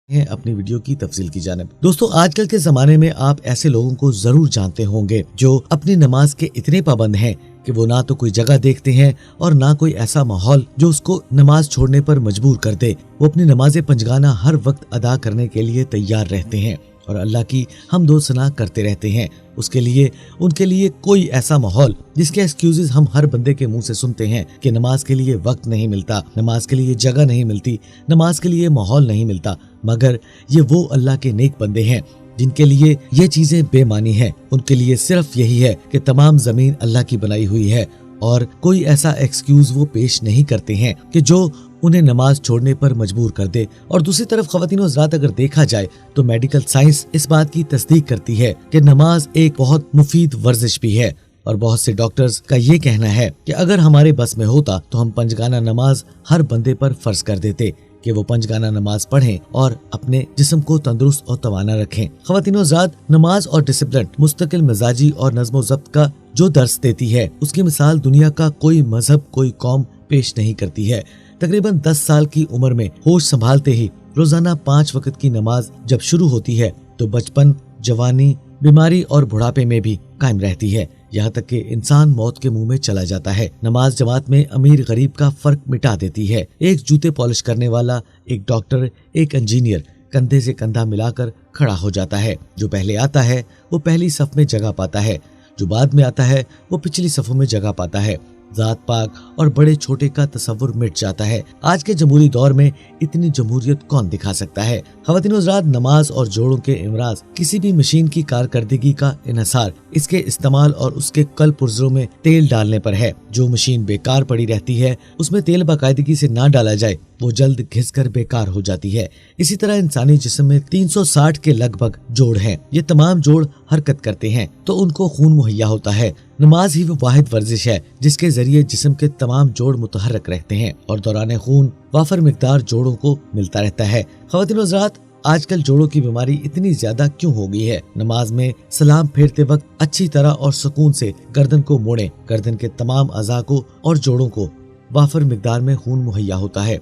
हैं अपनी वीडियो की तफसील की जानिब। दोस्तों, आजकल के जमाने में आप ऐसे लोगों को जरूर जानते होंगे जो अपनी नमाज के इतने पाबंद हैं कि वो ना तो कोई जगह देखते हैं और ना कोई ऐसा माहौल जो उसको नमाज छोड़ने पर मजबूर कर दे। वो अपनी नमाज पंजगाना हर वक्त अदा करने के लिए तैयार रहते हैं और अल्लाह की हमदो सना करते रहते हैं। उसके लिए उनके लिए कोई ऐसा माहौल जिसके एक्सक्यूजेस हम हर बंदे के मुंह से सुनते हैं कि नमाज के लिए वक्त नहीं मिलता, नमाज के लिए जगह नहीं मिलती, नमाज के लिए माहौल नहीं मिलता। मगर ये वो अल्लाह के नेक बंदे हैं जिनके लिए ये चीजें बेमानी हैं। उनके लिए सिर्फ यही है कि तमाम जमीन अल्लाह की बनाई हुई है और कोई ऐसा एक्सक्यूज वो पेश नहीं करते हैं कि जो उन्हें नमाज छोड़ने पर मजबूर कर दे। और दूसरी तरफ ख्वातीन और हज़रात, अगर देखा जाए तो मेडिकल साइंस इस बात की तस्दीक करती है कि नमाज एक बहुत मुफीद वर्जिश भी है और बहुत से डॉक्टर्स का ये कहना है कि अगर हमारे बस में होता तो हम पंजगाना नमाज हर बंदे पर फर्ज कर देते कि वो पंजगाना नमाज पढ़ें और अपने जिस्म को तंदुरुस्त और तवाना रखें। ख्वातीन और हज़रात, नमाज और डिसिप्लिन मुस्तकिल मिजाजी और नज़्म ज़ब्त का जो दर्स देती है उसकी मिसाल दुनिया का कोई मजहब, कोई कौम पेश नहीं करती है। तकरीबन 10 साल की उम्र में होश संभालते ही रोजाना 5 वक्त की नमाज जब शुरू होती है तो बचपन, जवानी, बीमारी और बुढ़ापे में भी कायम रहती है, यहाँ तक कि इंसान मौत के मुंह में चला जाता है। नमाज जमात में अमीर गरीब का फर्क मिटा देती है। एक जूते पॉलिश करने वाला, एक डॉक्टर, एक इंजीनियर कंधे से कंधा मिलाकर खड़ा हो जाता है। जो पहले आता है वो पहली सफ में जगह पाता है, जो बाद में आता है वो पिछली सफों में जगह पाता है। जात पाक और बड़े छोटे का तस्वुर मिट जाता है। आज के जमहूरी दौर में इतनी जमहूरियत कौन दिखा सकता है। ख्वातीन और हज़रात, नमाज और जोड़ों के इमराज किसी भी मशीन की कारकर्दगी का इन्हिसार इसके इस्तेमाल और उसके कल पुर्जों में तेल डालने पर है। जो मशीन बेकार पड़ी रहती है उसमें तेल बाकायदगी से ना डाला जाए वो जल्द घिसकर बेकार हो जाती है। इसी तरह इंसानी जिस्म में 360 के लगभग जोड़ हैं। ये तमाम जोड़ हरकत करते हैं तो उनको खून मुहैया होता है। नमाज ही वो वाहिद वर्जिश है जिसके जरिए जिस्म के तमाम जोड़ मुतहर्रक रहते हैं और दौरान खून वाफर मिकदार जोड़ों को मिलता रहता है। ख्वातीन और हज़रात, आजकल जोड़ों की बीमारी इतनी ज्यादा क्यों हो गई है? नमाज में सलाम फेरते वक्त अच्छी तरह और सुकून से गर्दन को मोड़ें। गर्दन के तमाम अज़ा को और जोड़ों को वाफर मिकदार में खून मुहैया होता है।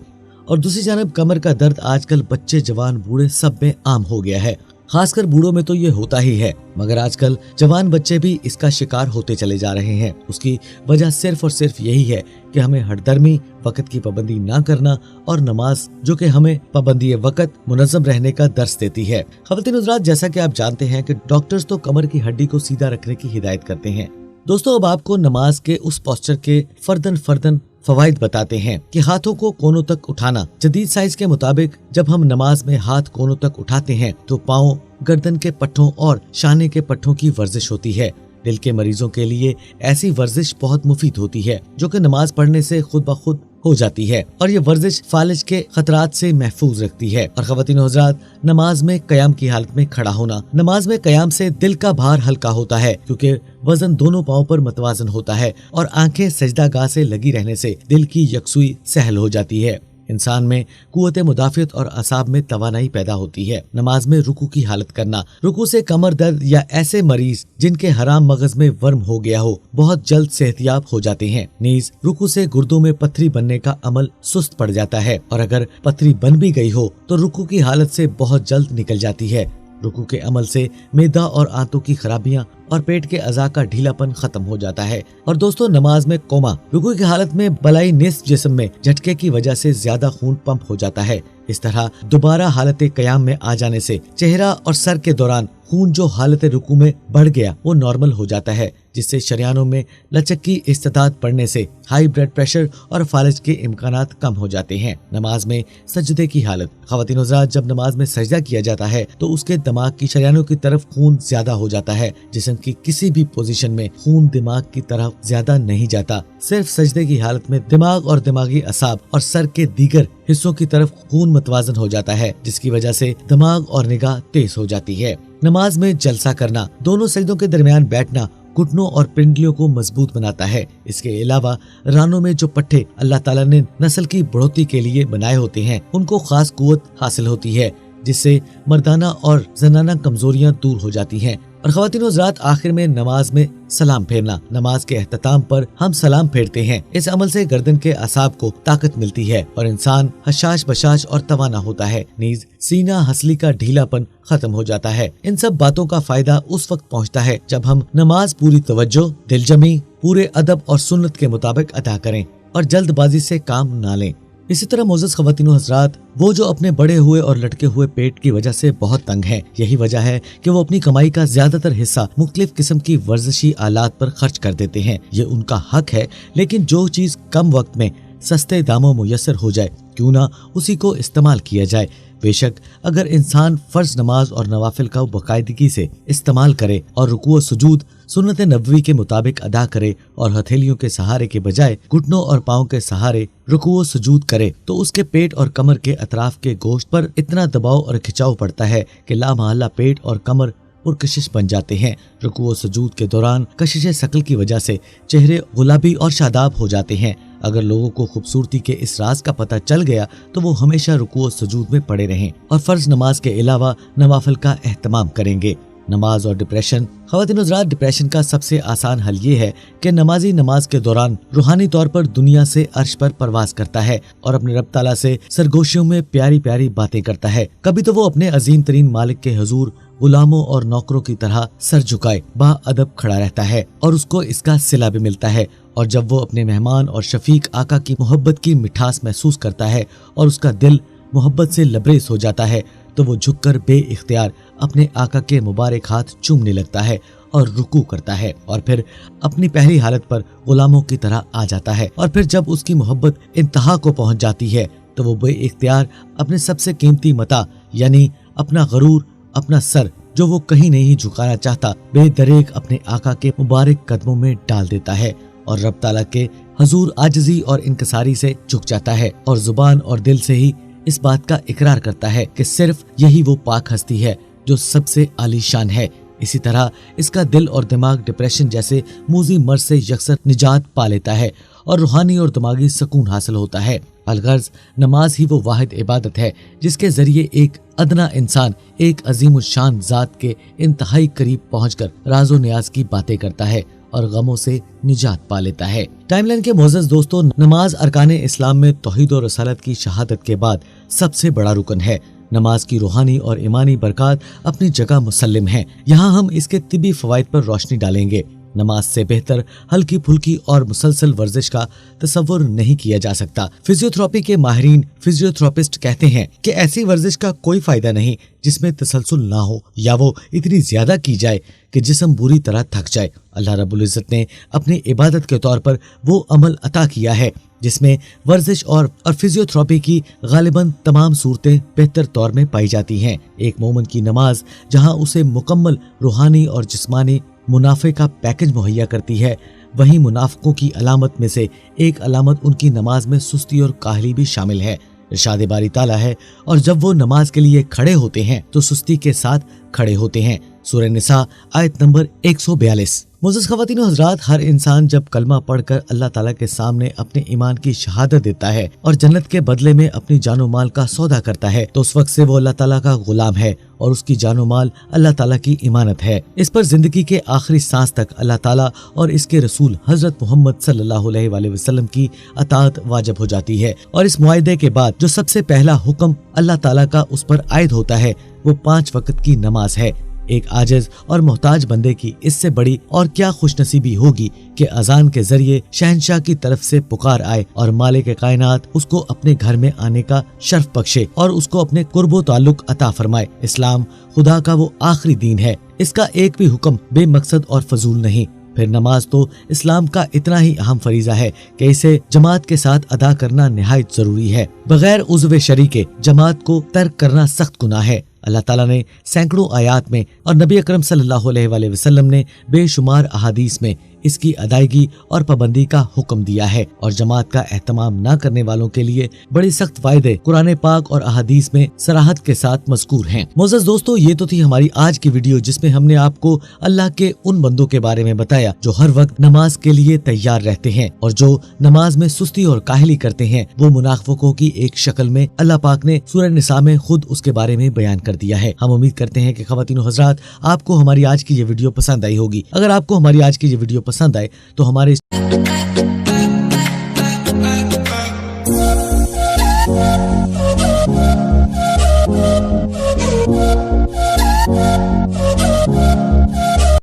और दूसरी जानब कमर का दर्द आजकल बच्चे, जवान, बूढ़े सब में आम हो गया है। खासकर बूढ़ों में तो ये होता ही है, मगर आजकल जवान बच्चे भी इसका शिकार होते चले जा रहे हैं। उसकी वजह सिर्फ और सिर्फ यही है कि हमें हरदर्मी, वक्त की पाबंदी ना करना और नमाज जो कि हमें पाबंदी वक्त मुनज़्ज़म रहने का दर्स देती है। ख़वातीन और हज़रात, जैसा कि आप जानते हैं कि डॉक्टर्स तो कमर की हड्डी को सीधा रखने की हिदायत करते हैं। दोस्तों, अब आपको नमाज के उस पोस्चर के फर्दन फवाइद बताते हैं कि हाथों को कोनों तक उठाना। जदीद साइंस के मुताबिक जब हम नमाज में हाथ कोनों तक उठाते हैं तो पाँव, गर्दन के पट्टों और शाने के पट्टों की वर्जिश होती है। दिल के मरीजों के लिए ऐसी वर्जिश बहुत मुफीद होती है जो कि नमाज पढ़ने से खुद ब खुद हो जाती है और ये वर्जिश फालिज के खतरात से महफूज रखती है। और ख़वातीन और हज़रात, नमाज में कयाम की हालत में खड़ा होना। नमाज में कयाम से दिल का भार हल्का होता है क्योंकि वजन दोनों पाँव पर मतवाजन होता है और आंखें सजदागाह से लगी रहने से दिल की यकसुई सहल हो जाती है। इंसान में कुव्वत मुदाफ़ियत और असाब में तवानाई पैदा होती है। नमाज में रुकू की हालत करना। रुकू से कमर दर्द या ऐसे मरीज जिनके हराम मगज में वर्म हो गया हो बहुत जल्द सेहतियाब हो जाते हैं। नीज रुकू से गुर्दों में पत्थरी बनने का अमल सुस्त पड़ जाता है और अगर पत्थरी बन भी गई हो तो रुकू की हालत से बहुत जल्द निकल जाती है। रुकू के अमल से मैदा और आंतों की खराबियां और पेट के अज़ा का ढीलापन खत्म हो जाता है। और दोस्तों, नमाज में कोमा। रुकू की हालत में बलाई निस्फ जिस्म में झटके की वजह से ज्यादा खून पंप हो जाता है। इस तरह दोबारा हालत कयाम में आ जाने से चेहरा और सर के दौरान खून जो हालत रुकू में बढ़ गया वो नॉर्मल हो जाता है, जिससे शरियानों में लचक की इस्तिताद पड़ने से हाई ब्लड प्रेशर और फालिज के इम्कानात कम हो जाते हैं। नमाज में सजदे की हालत। ख़वातीन और हज़रात, जब नमाज में सजदा किया जाता है तो उसके दिमाग की शरियानों की तरफ खून ज्यादा हो जाता है। जिस्म की किसी भी पोजीशन में खून दिमाग की तरफ ज्यादा नहीं जाता। सिर्फ सजदे की हालत में दिमाग और दिमागी असाब और सर के दीगर हिस्सों की तरफ खून मतवाजन हो जाता है, जिसकी वजह से दिमाग और निगाह तेज हो जाती है। नमाज में जलसा करना। दोनों सजदों के दरमियान बैठना घुटनों और पिंडलियों को मजबूत बनाता है। इसके अलावा रानों में जो पट्टे अल्लाह ताला ने नस्ल की बढ़ोतरी के लिए बनाए होते हैं उनको खास कुव्वत हासिल होती है, जिससे मर्दाना और जनाना कमजोरियां दूर हो जाती हैं। और ख़वातीन व हज़रात, आखिर में नमाज में सलाम फेरना। नमाज के एहतताम पर हम सलाम फेरते हैं। इस अमल से गर्दन के असाब को ताकत मिलती है और इंसान हशाश बशाश और तवाना होता है। नीज सीना हसली का ढीलापन खत्म हो जाता है। इन सब बातों का फायदा उस वक्त पहुंचता है जब हम नमाज पूरी तवज्जो, दिलजमी, पूरे अदब और सुन्नत के मुताबिक अदा करें और जल्दबाजी से काम ना लें। इसी तरह मोअज़्ज़ज़ ख़वातीन व हज़रात, वो जो अपने बड़े हुए और लटके हुए पेट की वजह से बहुत तंग हैं, यही वजह है कि वो अपनी कमाई का ज्यादातर हिस्सा मुख्तलिफ किस्म की वर्जिशी आलात पर खर्च कर देते हैं। ये उनका हक है, लेकिन जो चीज कम वक्त में सस्ते दामों मुयस्सर हो जाए, क्यों ना उसी को इस्तेमाल किया जाए। बेशक अगर इंसान फर्ज नमाज और नवाफिल का बाकायदगी से इस्तेमाल करे और रुकू व सुजूद सुन्नत नबवी के मुताबिक अदा करे और हथेलियों के सहारे के बजाय घुटनों और पाँव के सहारे रुकू व सुजूद करे, तो उसके पेट और कमर के अतराफ के गोश्त पर इतना दबाव और खिंचाव पड़ता है कि लामहल्ला पेट और कमर पुरकशिश बन जाते हैं। रुकू व सुजूद के दौरान कशिश शकल की वजह से चेहरे गुलाबी और शादाब हो जाते हैं। अगर लोगों को खूबसूरती के इस राज का पता चल गया तो वो हमेशा रुकू व सुजूद में पड़े रहें और फर्ज नमाज के अलावा नवाफिल का एहतमाम करेंगे। नमाज और डिप्रेशन। ख़वातीन व हज़रात, डिप्रेशन का सबसे आसान हल ये है कि नमाजी नमाज के दौरान रूहानी तौर पर दुनिया से अर्श पर परवाज करता है और अपने रब ताला से सरगोशियों में प्यारी प्यारी बातें करता है। कभी तो वो अपने अजीम तरीन मालिक के हुजूर गुलामों और नौकरों की तरह सर झुकाए बाअदब खड़ा रहता है और उसको इसका सिला भी मिलता है। और जब वो अपने मेहमान और शफीक आका की मोहब्बत की मिठास महसूस करता है और उसका दिल मोहब्बत से लबरेज हो जाता है, तो वो झुककर बेइख्तियार अपने आका के मुबारक हाथ चूमने लगता है और रुकू करता है और फिर अपनी पहली हालत पर गुलामों की तरह आ जाता है। और फिर जब उसकी मोहब्बत इंतहा को पहुंच जाती है तो वो बेइख्तियार अपने सबसे कीमती मता यानी अपना गरूर, अपना सर जो वो कहीं नहीं झुकाना चाहता, बेदरेक अपने आका के मुबारक कदमों में डाल देता है और रब ताला के हुजूर आजिज़ी और इनकसारी से झुक जाता है और जुबान और दिल से ही इस बात का इकरार करता है कि सिर्फ यही वो पाक हस्ती है जो सबसे आलीशान है। इसी तरह इसका दिल और दिमाग डिप्रेशन जैसे मूजी मर्ज से यकसर निजात पा लेता है और रूहानी और दिमागी सुकून हासिल होता है। अलगर्ज नमाज ही वो वाहिद इबादत है जिसके जरिए एक अदना इंसान एक अजीम शान जात के इंतहाई करीब पहुंचकर राजो नियाज की बातें करता है और गमों से निजात पा लेता है। टाइमलाइन के मोअज़्ज़ज़ दोस्तों, नमाज अरकाने इस्लाम में तौहीद और रसालत की शहादत के बाद सबसे बड़ा रुकन है। नमाज की रूहानी और ईमानी बरकत अपनी जगह मुसल्लिम है। यहाँ हम इसके तिबी फवाइद पर रोशनी डालेंगे। नमाज से बेहतर हल्की फुल्की और मुसलसल वर्जिश का तसव्वुर नहीं किया जा सकता। फिजियोथेरेपी के माहिरीन फिजियोथेरेपिस्ट कहते हैं कि ऐसी वर्जिश का कोई फायदा नहीं जिसमें तसलसल ना हो या वो इतनी ज्यादा की जाए कि जिस्म बुरी तरह थक जाए। अल्लाह रब्बुल इज्जत ने अपनी इबादत के तौर पर वो अमल अता किया है जिसमें वर्जिश और फिजियोथेरेपी की गालिबन तमाम सूरतें बेहतर तौर में पाई जाती हैं। एक मोमिन की नमाज जहां उसे मुकम्मल रूहानी और जिस्मानी मुनाफे का पैकेज मुहैया करती है, वहीं मुनाफिकों की अलामत में से एक अलामत उनकी नमाज में सुस्ती और काहली भी शामिल है। इरशाद बारी ताला है, और जब वो नमाज के लिए खड़े होते हैं तो सुस्ती के साथ खड़े होते हैं। सूरह निसा आयत नंबर 142। मुअज़्ज़ज़ ख़वातीन व हज़रात, हर इंसान जब कलमा पढ़कर अल्लाह ताला के सामने अपने ईमान की शहादत देता है और जन्नत के बदले में अपनी जानो माल का सौदा करता है, तो उस वक्त से वो अल्लाह ताला का गुलाम है और उसकी जानो माल अल्लाह ताला की इमानत है। इस पर जिंदगी के आखिरी सांस तक अल्लाह ताला और इसके रसूल हजरत मोहम्मद सल्लल्लाहु अलैहि वसल्लम की अताअत वाजिब हो जाती है। और इस मुआहदे के बाद जो सबसे पहला हुक्म अल्लाह ताला का उस पर आयद होता है वो 5 वक्त की नमाज है। एक आजिज और मोहताज बंदे की इससे बड़ी और क्या खुशनसीबी होगी कि अजान के जरिए शहंशाह की तरफ से पुकार आए और मालिक कायनात उसको अपने घर में आने का शर्फ बख्शे और उसको अपने कुर्बो ताल्लुक अता फरमाए। इस्लाम खुदा का वो आखिरी दीन है, इसका एक भी हुक्म बेमकसद और फजूल नहीं। फिर नमाज तो इस्लाम का इतना ही अहम फरीजा है कि इसे जमात के साथ अदा करना निहायत जरूरी है। बगैर उज़्व शरीके जमात को तर्क करना सख्त गुनाह है। अल्लाह ताला ने सैकड़ों आयात में और नबी अकरम सल्लल्लाहु अलैहि वसल्लम ने बेशुमार अहादीस में इसकी अदायगी और पाबंदी का हुक्म दिया है और जमात का एहतमाम न करने वालों के लिए बड़े सख्त वायदे कुरान पाक और अहादीस में सराहत के साथ मज़कूर हैं। मोअज़्ज़ज़ दोस्तों, ये तो थी हमारी आज की वीडियो जिसमें हमने आपको अल्लाह के उन बंदों के बारे में बताया जो हर वक्त नमाज के लिए तैयार रहते हैं और जो नमाज में सुस्ती और काहली करते हैं। वो मुनाफिकों की एक शक्ल में अल्लाह पाक ने सूरह निसा में खुद उसके बारे में बयान कर दिया है। हम उम्मीद करते हैं कि ख़वातीनो हज़रात आपको हमारी आज की ये वीडियो पसंद आई होगी। अगर आपको हमारी आज की ये वीडियो पसंद आए तो हमारे